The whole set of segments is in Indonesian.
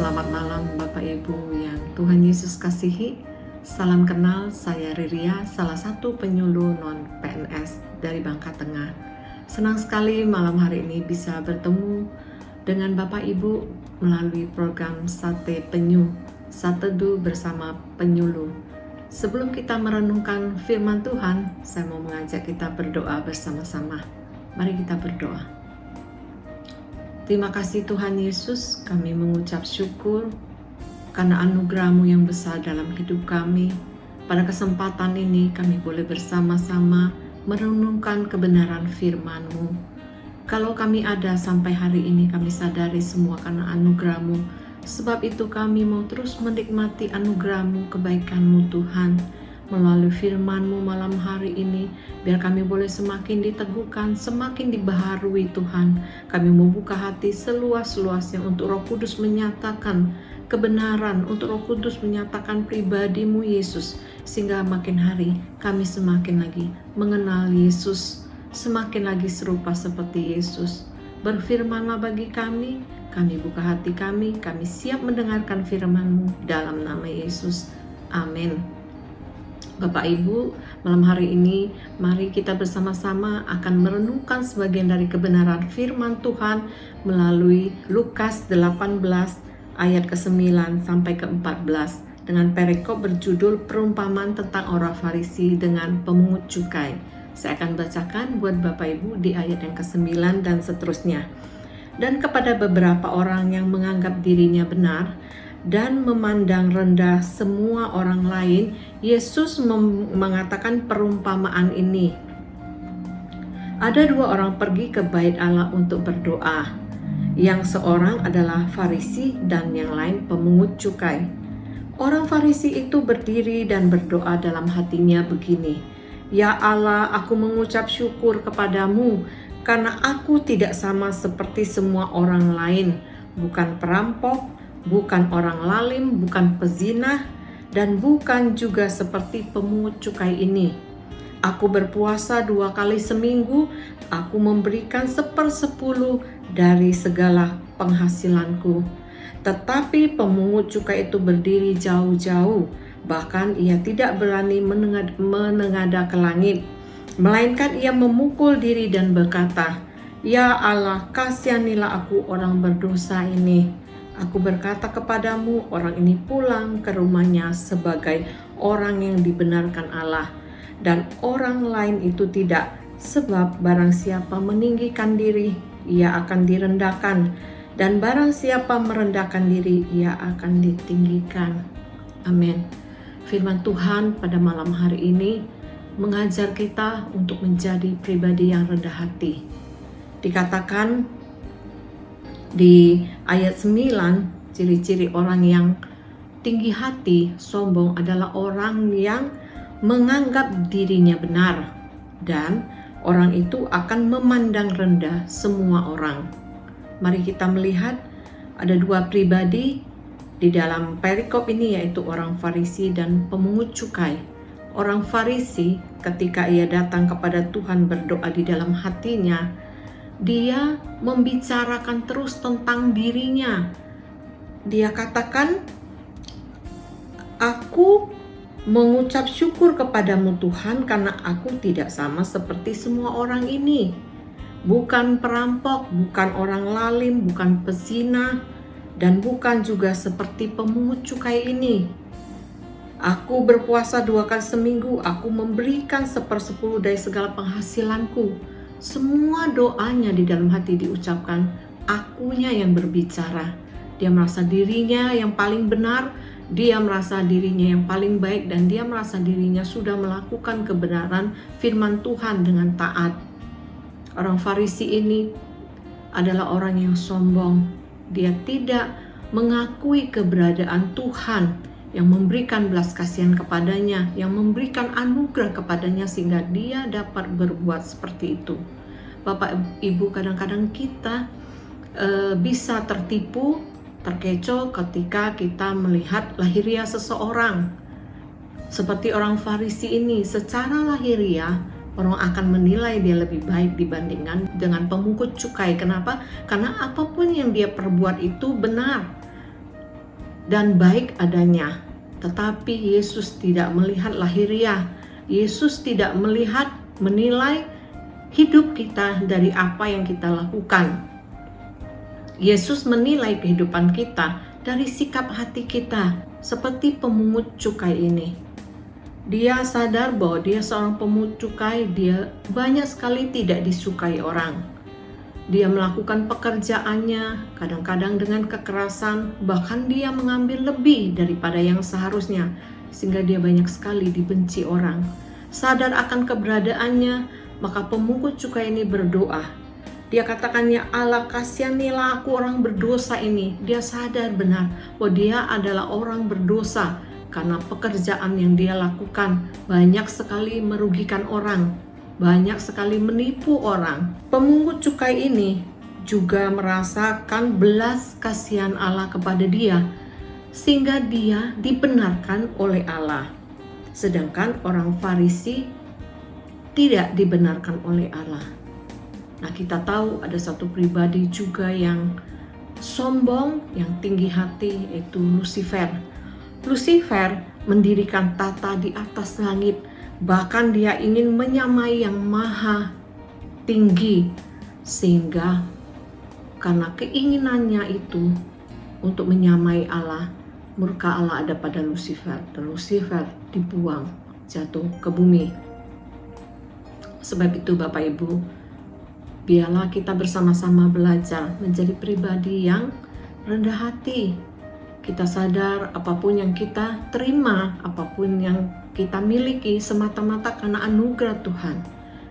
Selamat malam Bapak Ibu yang Tuhan Yesus kasihi. Salam kenal, saya Riria, salah satu penyuluh non-PNS dari Bangka Tengah. Senang sekali malam hari ini bisa bertemu dengan Bapak Ibu melalui program Sate Penyu, Satedu bersama penyuluh. Sebelum kita merenungkan firman Tuhan, saya mau mengajak kita berdoa bersama-sama. Mari kita berdoa. Terima kasih Tuhan Yesus, kami mengucap syukur karena anugerah-Mu yang besar dalam hidup kami. Pada kesempatan ini kami boleh bersama-sama merenungkan kebenaran firman-Mu. Kalau kami ada sampai hari ini, kami sadari semua karena anugerah-Mu. Sebab itu kami mau terus menikmati anugerah-Mu, kebaikan-Mu Tuhan. Melalui firman-Mu malam hari ini, biar kami boleh semakin diteguhkan, semakin dibaharui Tuhan. Kami membuka hati seluas-luasnya untuk Roh Kudus menyatakan kebenaran, untuk Roh Kudus menyatakan pribadi-Mu Yesus, sehingga makin hari kami semakin lagi mengenal Yesus, semakin lagi serupa seperti Yesus. Berfirmanlah bagi kami buka hati kami siap mendengarkan firman-Mu dalam nama Yesus. Amin. Bapak Ibu, malam hari ini mari kita bersama-sama akan merenungkan sebagian dari kebenaran firman Tuhan melalui Lukas 18 ayat ke-9 sampai ke-14 dengan perikop berjudul perumpamaan tentang orang Farisi dengan pemungut cukai. Saya akan bacakan buat Bapak Ibu di ayat yang ke-9 dan seterusnya. Dan kepada beberapa orang yang menganggap dirinya benar dan memandang rendah semua orang lain, Yesus mengatakan perumpamaan ini. Ada dua orang pergi ke bait Allah untuk berdoa. Yang seorang adalah Farisi dan yang lain pemungut cukai. Orang Farisi itu berdiri dan berdoa dalam hatinya begini, "Ya Allah, aku mengucap syukur kepadamu karena aku tidak sama seperti semua orang lain, bukan perampok, bukan orang lalim, bukan pezina, dan bukan juga seperti pemungut cukai ini. Aku berpuasa 2 kali seminggu, aku memberikan 1/10 dari segala penghasilanku." Tetapi pemungut cukai itu berdiri jauh-jauh, bahkan ia tidak berani menengadah ke langit, melainkan ia memukul diri dan berkata, "Ya Allah, kasihanilah aku orang berdosa ini." Aku berkata kepadamu, orang ini pulang ke rumahnya sebagai orang yang dibenarkan Allah, dan orang lain itu tidak. Sebab barang siapa meninggikan diri, ia akan direndahkan, dan barang siapa merendahkan diri, ia akan ditinggikan. Amin. Firman Tuhan pada malam hari ini mengajar kita untuk menjadi pribadi yang rendah hati. Dikatakan di ayat 9, ciri-ciri orang yang tinggi hati, sombong adalah orang yang menganggap dirinya benar, dan orang itu akan memandang rendah semua orang. Mari kita melihat ada dua pribadi di dalam perikop ini, yaitu orang Farisi dan pemungut cukai. Orang Farisi ketika ia datang kepada Tuhan berdoa di dalam hatinya, dia membicarakan terus tentang dirinya. Dia katakan, "Aku mengucap syukur kepadamu Tuhan karena aku tidak sama seperti semua orang ini. Bukan perampok, bukan orang lalim, bukan pezina, dan bukan juga seperti pemungut cukai ini. Aku berpuasa 2 kali seminggu, aku memberikan 1/10 dari segala penghasilanku." Semua doanya di dalam hati diucapkan, akunya yang berbicara. Dia merasa dirinya yang paling benar, dia merasa dirinya yang paling baik, dan dia merasa dirinya sudah melakukan kebenaran firman Tuhan dengan taat. Orang Farisi ini adalah orang yang sombong. Dia tidak mengakui keberadaan Tuhan yang memberikan belas kasihan kepadanya, yang memberikan anugerah kepadanya sehingga dia dapat berbuat seperti itu. Bapak Ibu, kadang-kadang kita bisa tertipu, terkecoh ketika kita melihat lahiriah seseorang. Seperti orang Farisi ini, secara lahiriah orang akan menilai dia lebih baik dibandingkan dengan pemungut cukai. Kenapa? Karena apapun yang dia perbuat itu benar. dan baik adanya. Tetapi Yesus tidak melihat lahiriah. Yesus tidak menilai hidup kita dari apa yang kita lakukan. Yesus menilai kehidupan kita dari sikap hati kita, seperti pemungut cukai ini. Dia sadar bahwa dia seorang pemungut cukai, dia banyak sekali tidak disukai orang. Dia melakukan pekerjaannya kadang-kadang dengan kekerasan, bahkan dia mengambil lebih daripada yang seharusnya, sehingga dia banyak sekali dibenci orang. Sadar akan keberadaannya, maka pemungut cukai ini berdoa. Dia katakan, "Ya Allah, kasihanilah aku orang berdosa ini." Dia sadar benar bahwa dia adalah orang berdosa karena pekerjaan yang dia lakukan banyak sekali merugikan orang, banyak sekali menipu orang. Pemungut cukai ini juga merasakan belas kasihan Allah kepada dia, sehingga dia dibenarkan oleh Allah. Sedangkan orang Farisi tidak dibenarkan oleh Allah. Nah, kita tahu ada satu pribadi juga yang sombong, yang tinggi hati, yaitu Lucifer. Lucifer mendirikan tata di atas langit, bahkan dia ingin menyamai yang maha tinggi, sehingga karena keinginannya itu untuk menyamai Allah, murka Allah ada pada Lucifer, dan Lucifer dibuang, jatuh ke bumi. Sebab itu Bapak Ibu, biarlah kita bersama-sama belajar menjadi pribadi yang rendah hati. Kita sadar apapun yang kita terima, apapun yang kita miliki semata-mata karena anugerah Tuhan.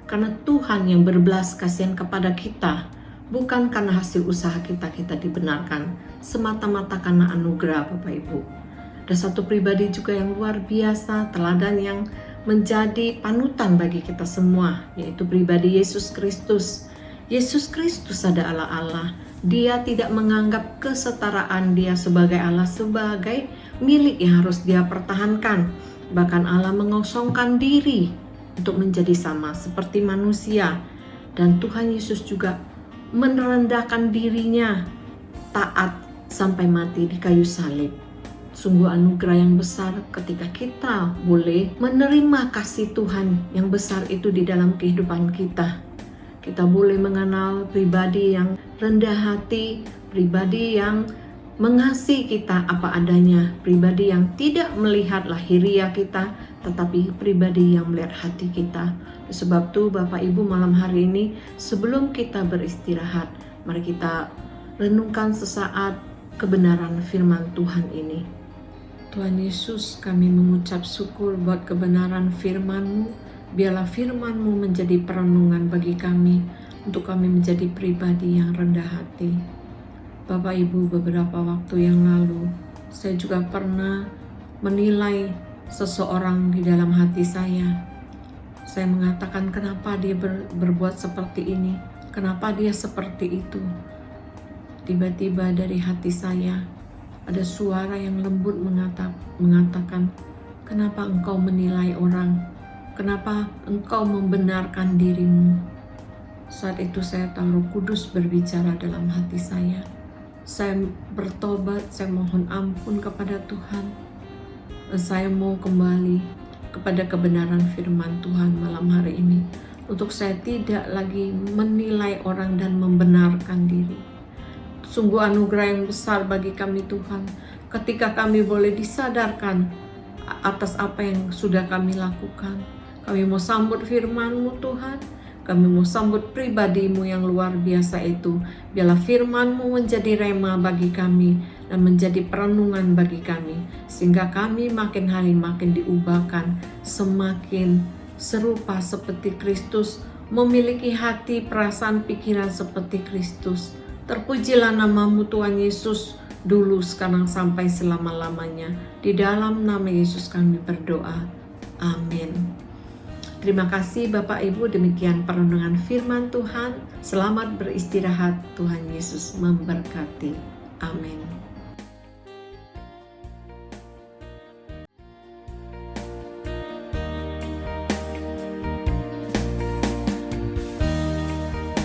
Karena Tuhan yang berbelas kasihan kepada kita, bukan karena hasil usaha kita dibenarkan, semata-mata karena anugerah Bapak Ibu. Ada satu pribadi juga yang luar biasa, teladan yang menjadi panutan bagi kita semua, yaitu pribadi Yesus Kristus. Yesus Kristus adalah Allah. Dia tidak menganggap kesetaraan dia sebagai Allah sebagai milik yang harus dia pertahankan. Bahkan Allah mengosongkan diri untuk menjadi sama seperti manusia. Dan Tuhan Yesus juga merendahkan dirinya, taat sampai mati di kayu salib. Sungguh anugerah yang besar ketika kita boleh menerima kasih Tuhan yang besar itu di dalam kehidupan kita. Kita boleh mengenal pribadi yang rendah hati, pribadi yang mengasihi kita apa adanya, pribadi yang tidak melihat lahiriah kita, tetapi pribadi yang melihat hati kita. Sebab itu Bapak Ibu, malam hari ini sebelum kita beristirahat, mari kita renungkan sesaat kebenaran firman Tuhan ini. Tuhan Yesus, kami mengucap syukur buat kebenaran firman-Mu. Biarlah firman-Mu menjadi perenungan bagi kami, untuk kami menjadi pribadi yang rendah hati. Bapak Ibu, beberapa waktu yang lalu, saya juga pernah menilai seseorang di dalam hati saya. Saya mengatakan, kenapa dia berbuat seperti ini? Kenapa dia seperti itu? Tiba-tiba dari hati saya, ada suara yang lembut mengatakan, kenapa engkau menilai orang? Kenapa engkau membenarkan dirimu? Saat itu saya tahu Roh Kudus berbicara dalam hati saya. Saya bertobat, saya mohon ampun kepada Tuhan. Saya mau kembali kepada kebenaran firman Tuhan malam hari ini. Untuk saya tidak lagi menilai orang dan membenarkan diri. Sungguh anugerah yang besar bagi kami Tuhan, ketika kami boleh disadarkan atas apa yang sudah kami lakukan. Kami mau sambut firman-Mu Tuhan. Kami mau sambut pribadi-Mu yang luar biasa itu. Biarlah firman-Mu menjadi rema bagi kami dan menjadi perenungan bagi kami. Sehingga kami makin hari makin diubahkan, semakin serupa seperti Kristus, memiliki hati, perasaan, pikiran seperti Kristus. Terpujilah nama-Mu Tuhan Yesus, dulu, sekarang, sampai selama-lamanya. Di dalam nama Yesus kami berdoa. Amin. Terima kasih Bapak Ibu, demikian perenungan firman Tuhan. Selamat beristirahat, Tuhan Yesus memberkati. Amin.